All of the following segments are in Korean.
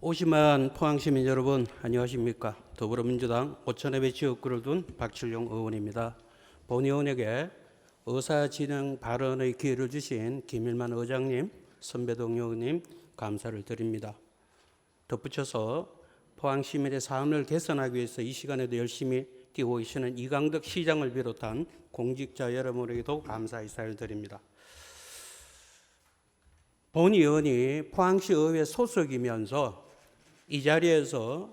오심한 포항시민 여러분 안녕하십니까. 더불어민주당 오천회의 지역구를 둔 박칠용 의원입니다. 본 의원에게 의사진행 발언의 기회를 주신 김일만 의장님, 선배동 의원님 감사를 드립니다. 덧붙여서 포항시민의 삶을 개선하기 위해서 이 시간에도 열심히 뛰고 계시는 이강덕 시장을 비롯한 공직자 여러분에게도 감사 인사를 드립니다. 본 의원이 포항시 의회 소속이면서 이 자리에서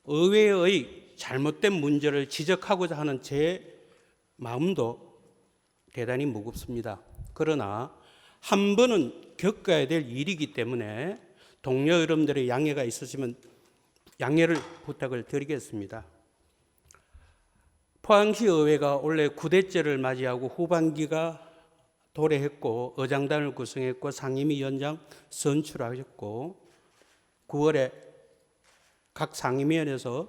의회의 잘못된 문제를 지적하고자 하는 제 마음도 대단히 무겁습니다. 그러나 한 번은 겪어야 될 일이기 때문에 동료 여러분들의 양해가 있으시면 양해를 부탁을 드리겠습니다. 포항시 의회가 올해 9대째를 맞이하고 후반기가 도래했고 의장단을 구성했고 상임위원장 선출하셨고 9월에 각 상임위원회에서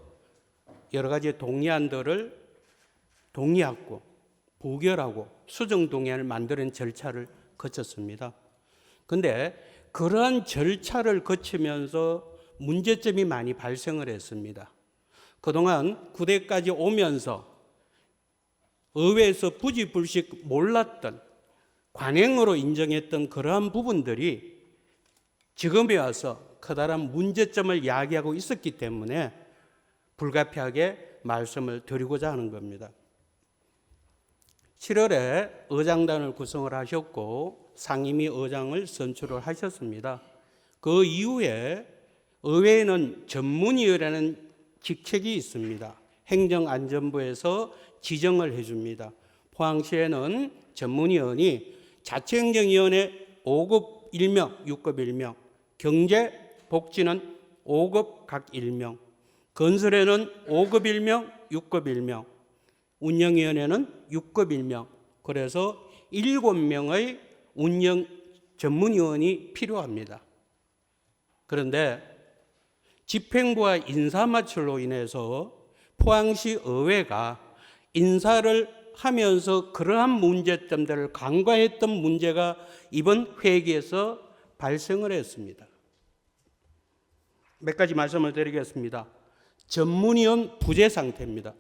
여러 가지 동의안들을 동의하고 부결하고 수정 동의안을 만드는 절차를 거쳤습니다. 그런데 그러한 절차를 거치면서 문제점이 많이 발생을 했습니다. 그동안 9대까지 오면서 의회에서 부지불식 몰랐던 관행으로 인정했던 그러한 부분들이 지금에 와서 커다란 문제점을 야기하고 있었기 때문에 불가피하게 말씀을 드리고자 하는 겁니다. 7월에 의장단을 구성을 하셨고 상임위 의장을 선출을 하셨습니다. 그 이후에 의회에는 전문위원회라는 직책이 있습니다. 행정안전부에서 지정을 해줍니다. 포항시에는 전문위원이 자치행정위원회 5급 1명, 6급 1명, 경제복지는 5급 각 1명, 건설에는 5급 1명, 6급 1명, 운영위원회는 6급 1명, 그래서 7명의 운영 전문위원이 필요합니다. 그런데 집행부와 인사마찰로 인해서 포항시 의회가 인사를 하면서 그러한 문제점들을 간과했던 문제가 이번 회기에서 발생을 했습니다. 몇 가지 말씀을 드리겠습니다. 전문위원 부재 상태입니다.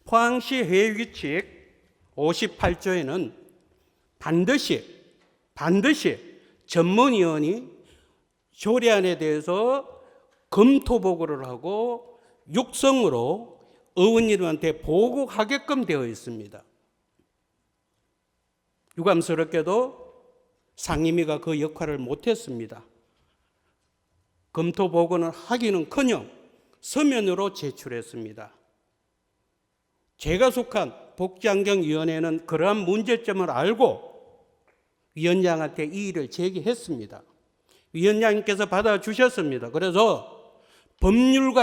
포항시 회의규칙 58조에는 반드시 전문위원이 조례안에 대해서 검토 보고를 하고 육성으로 의원님한테 보고하게끔 되어 있습니다. 유감스럽게도 상임위가 그 역할을 못했습니다. 검토 보고는 하기는커녕 서면으로 제출했습니다. 제가 속한 복지환경위원회는 그러한 문제점을 알고 위원장한테 이 일을 제기했습니다. 위원장님께서 받아주셨습니다. 그래서 법률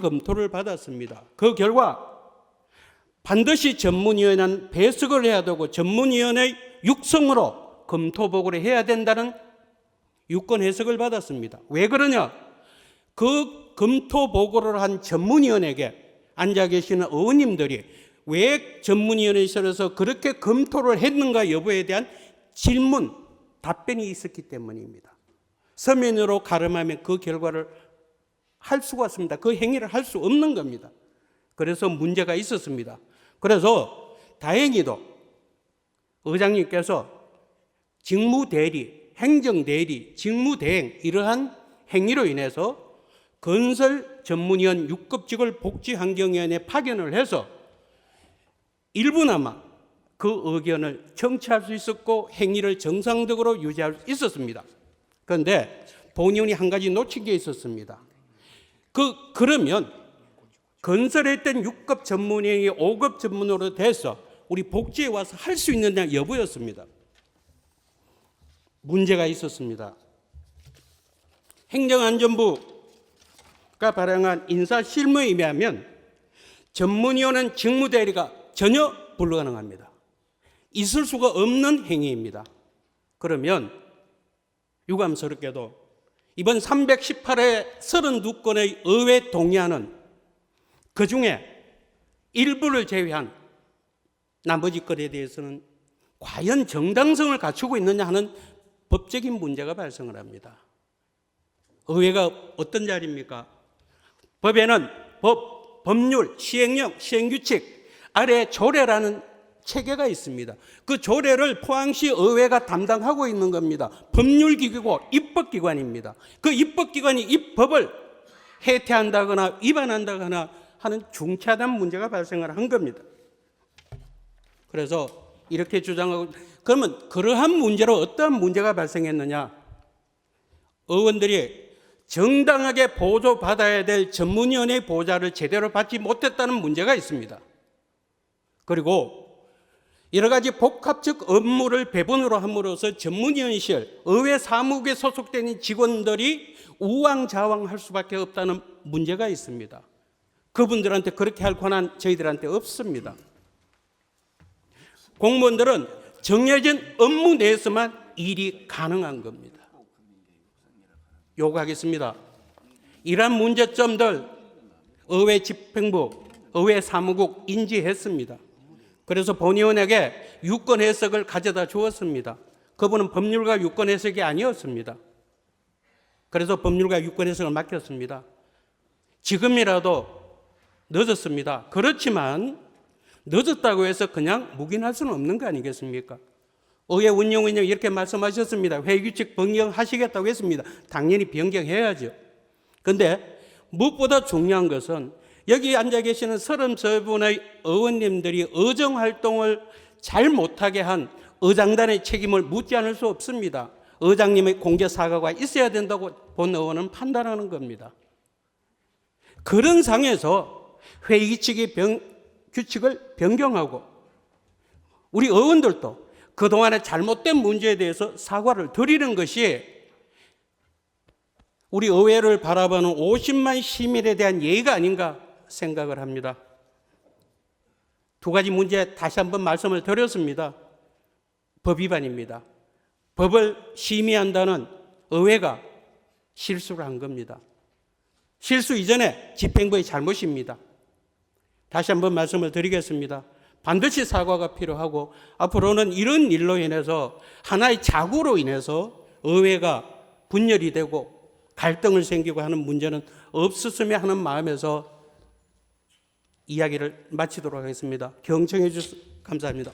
검토를 받았습니다. 그 결과 반드시 전문위원회는 배석을 해야 되고 전문위원회 육성으로 검토 보고를 해야 된다는 유권 해석을 받았습니다. 왜 그러냐? 그 검토 보고를 한 전문위원에게 앉아 계시는 의원님들이 왜 전문위원회에서 그렇게 검토를 했는가 여부에 대한 질문, 답변이 있었기 때문입니다. 서면으로 가름하면 그 결과를 할 수가 없습니다. 그 행위를 할 수 없는 겁니다. 그래서 문제가 있었습니다. 그래서 다행히도 의장님께서 직무대리, 행정대리, 직무대행 이러한 행위로 인해서 건설 전문위원 6급직을 복지환경위원회에 파견을 해서 일부나마 그 의견을 청취할 수 있었고 행위를 정상적으로 유지할 수 있었습니다. 그런데 본의원이 한 가지 놓친 게 있었습니다. 그러면 건설했던 6급 전문위원이 5급 전문으로 돼서 우리 복지에 와서 할 수 있느냐 여부였습니다. 문제가 있었습니다. 행정안전부가 발행한 인사실무에 의하면 전문위원은 직무대리가 전혀 불가능합니다. 있을 수가 없는 행위입니다. 그러면 유감스럽게도 이번 318회 32건의 의회 동의안은 그중에 일부를 제외한 나머지 것에 대해서는 과연 정당성을 갖추고 있느냐 하는 법적인 문제가 발생을 합니다. 의회가 어떤 자리입니까? 법에는 법률, 시행령, 시행규칙 아래 조례라는 체계가 있습니다. 그 조례를 포항시 의회가 담당하고 있는 겁니다. 법률기구고 입법기관입니다. 그 입법기관이 이 법을 해태한다거나 위반한다거나 하는 중차단 문제가 발생을 한 겁니다. 그래서 이렇게 주장하고, 그러면 그러한 문제로 어떠한 문제가 발생했느냐? 의원들이 정당하게 보조받아야 될 전문위원회의 보좌를 제대로 받지 못했다는 문제가 있습니다. 그리고 여러 가지 복합적 업무를 배분으로 함으로써 전문위원실, 의회 사무국에 소속된 직원들이 우왕좌왕할 수밖에 없다는 문제가 있습니다. 그분들한테 그렇게 할 권한 저희들한테 없습니다. 공무원들은 정해진 업무 내에서만 일이 가능한 겁니다. 요구하겠습니다. 이러한 문제점들 의회 집행부, 의회 사무국 인지했습니다. 그래서 본의원에게 유권 해석을 가져다 주었습니다. 그분은 법률가 유권 해석이 아니었습니다. 그래서 법률가 유권 해석을 맡겼습니다. 지금이라도 늦었습니다. 그렇지만 늦었다고 해서 그냥 묵인할 수는 없는 거 아니겠습니까? 의회 운영위원장이 이렇게 말씀하셨습니다. 회의규칙 변경하시겠다고 했습니다. 당연히 변경해야죠. 그런데 무엇보다 중요한 것은 여기 앉아 계시는 33분의 의원님들이 의정활동을 잘 못하게 한 의장단의 책임을 묻지 않을 수 없습니다. 의장님의 공개 사과가 있어야 된다고 본 의원은 판단하는 겁니다. 그런 상에서 규칙을 변경하고 우리 의원들도 그동안의 잘못된 문제에 대해서 사과를 드리는 것이 우리 의회를 바라보는 50만 시민에 대한 예의가 아닌가 생각을 합니다. 두 가지 문제 다시 한번 말씀을 드렸습니다. 법 위반입니다. 법을 심의한다는 의회가 실수를 한 겁니다. 실수 이전에 집행부의 잘못입니다. 다시 한번 말씀을 드리겠습니다. 반드시 사과가 필요하고 앞으로는 이런 일로 인해서 하나의 자구로 인해서 의회가 분열이 되고 갈등을 생기고 하는 문제는 없었으면 하는 마음에서 이야기를 마치도록 하겠습니다. 경청해 주셔서 감사합니다.